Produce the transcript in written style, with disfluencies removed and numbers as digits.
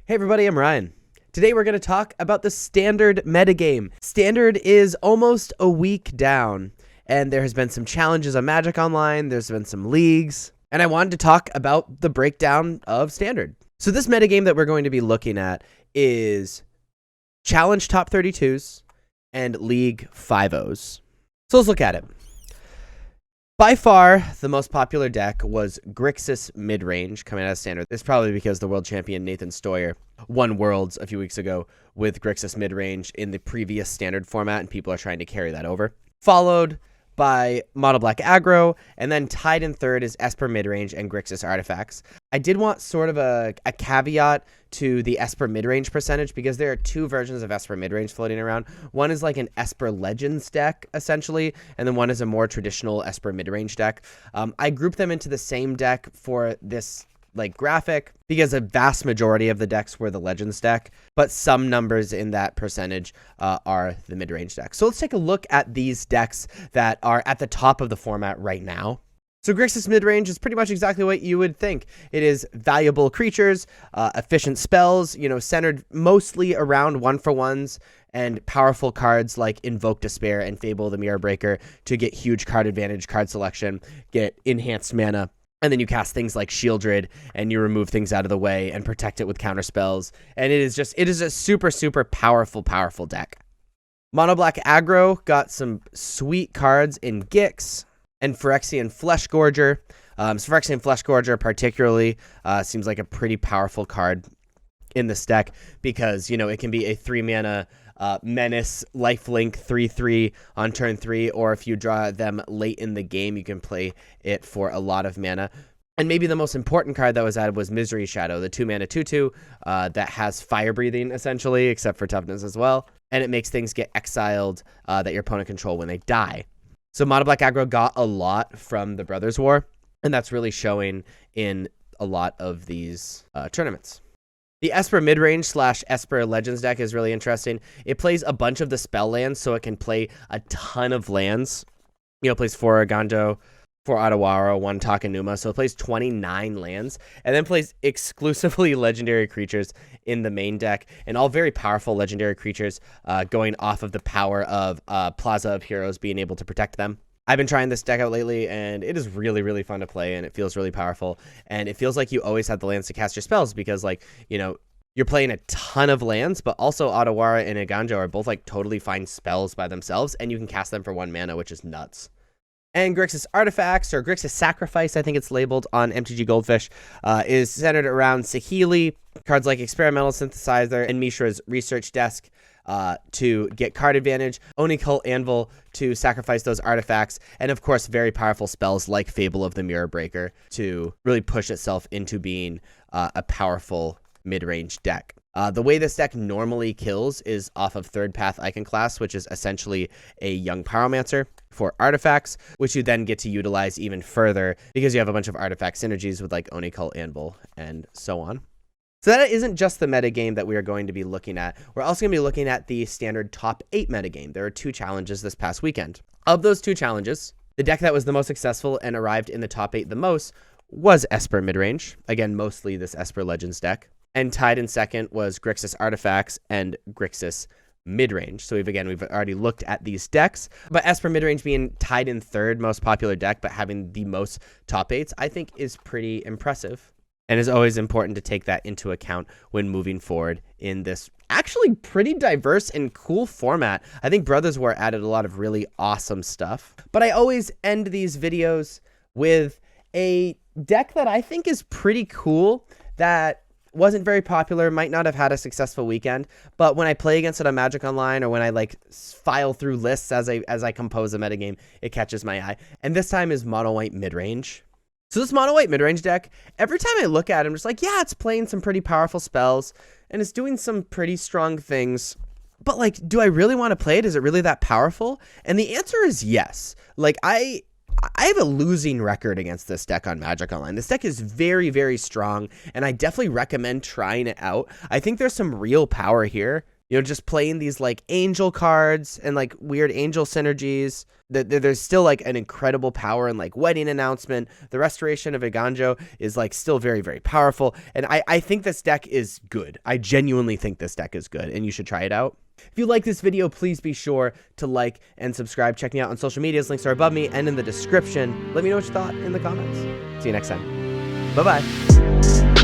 Hey everybody, I'm Ryan. Today we're going to talk about the Standard metagame. Standard is almost a week down, and there has been some challenges on Magic Online, there's been some leagues, and I wanted to talk about the breakdown of Standard. So this metagame that we're going to be looking at is Challenge Top 32s and League 5-0s. So let's look at it. By far, the most popular deck was Grixis Midrange coming out of Standard. It's probably because the world champion Nathan Stoyer won Worlds a few weeks ago with Grixis Midrange in the previous Standard format, and people are trying to carry that over. Followed by Mono Black Aggro, and then tied in third is Esper Midrange and Grixis Artifacts. I did want sort of a caveat to the Esper Midrange percentage because there are two versions of Esper Midrange floating around. One is like an Esper Legends deck, essentially, and then one is a more traditional Esper Midrange deck. I grouped them into the same deck for this graphic because a vast majority of the decks were the Legends deck, but some numbers in that percentage are the mid-range deck. So let's take a look at these decks that are at the top of the format right now. So Grixis Midrange is pretty much exactly what you would think. It is valuable creatures, efficient spells, centered mostly around 1-for-1s and powerful cards like Invoke Despair and Fable the Mirror Breaker to get huge card advantage, card selection, get enhanced mana. And then you cast things like Shieldred and you remove things out of the way and protect it with counter spells. And it is a super, super powerful deck. Mono Black Aggro got some sweet cards in Gix and Phyrexian Fleshgorger. Phyrexian Fleshgorger particularly seems like a pretty powerful card in this deck because, it can be a 3-mana Menace, Lifelink, 3/3 on turn 3, or if you draw them late in the game, you can play it for a lot of mana. And maybe the most important card that was added was Misery Shadow, the 2-mana 2/2 that has fire breathing, essentially, except for toughness as well. And it makes things get exiled that your opponent control when they die. So Mono Black Aggro got a lot from the Brothers War, and that's really showing in a lot of these tournaments. The Esper Midrange / Esper Legends deck is really interesting. It plays a bunch of the spell lands, so it can play a ton of lands. It plays 4 Argando, 4 Adawara, 1 Takenuma, so it plays 29 lands, and then plays exclusively legendary creatures in the main deck, and all very powerful legendary creatures going off of the power of Plaza of Heroes being able to protect them. I've been trying this deck out lately, and it is really, really fun to play, and it feels really powerful. And it feels like you always have the lands to cast your spells because, you're playing a ton of lands, but also Adawara and Iganjo are both, totally fine spells by themselves, and you can cast them for 1 mana, which is nuts. And Grixis Artifacts, or Grixis Sacrifice, I think it's labeled on MTG Goldfish, is centered around Saheeli, cards like Experimental Synthesizer and Mishra's Research Desk, to get card advantage, Oni Cult Anvil to sacrifice those artifacts, and of course very powerful spells like Fable of the Mirror Breaker to really push itself into being a powerful mid-range deck. The way this deck normally kills is off of Third Path Iconclast, which is essentially a Young Pyromancer for artifacts, which you then get to utilize even further because you have a bunch of artifact synergies with Oni Cult Anvil and so on. So that isn't just the metagame that we are going to be looking at. We're also going to be looking at the Standard Top 8 metagame. There are 2 challenges this past weekend. Of those 2 challenges, the deck that was the most successful and arrived in the top 8 the most was Esper Midrange. Again, mostly this Esper Legends deck. And tied in second was Grixis Artifacts and Grixis Midrange. So we've already looked at these decks, but Esper Midrange being tied in third most popular deck, but having the most top 8s, I think is pretty impressive. And it's always important to take that into account when moving forward in this actually pretty diverse and cool format. I think Brothers War added a lot of really awesome stuff. But I always end these videos with a deck that I think is pretty cool that wasn't very popular, might not have had a successful weekend, but when I play against it on Magic Online or when I file through lists as I compose a metagame, it catches my eye. And this time is Mono White Midrange. So this Mono White Midrange deck, every time I look at it, I'm just yeah, it's playing some pretty powerful spells, and it's doing some pretty strong things. But, do I really want to play it? Is it really that powerful? And the answer is yes. I have a losing record against this deck on Magic Online. This deck is very, very strong, and I definitely recommend trying it out. I think there's some real power here You know, just playing these like angel cards and like weird angel synergies. There's still like an incredible power in like Wedding Announcement. The Restoration of Iganjo is like still very, very powerful. And I think this deck is good. I genuinely think this deck is good and you should try it out. If you like this video, please be sure to like and subscribe. Check me out on social medias. Links are above me and in the description. Let me know what you thought in the comments. See you next time. Bye-bye.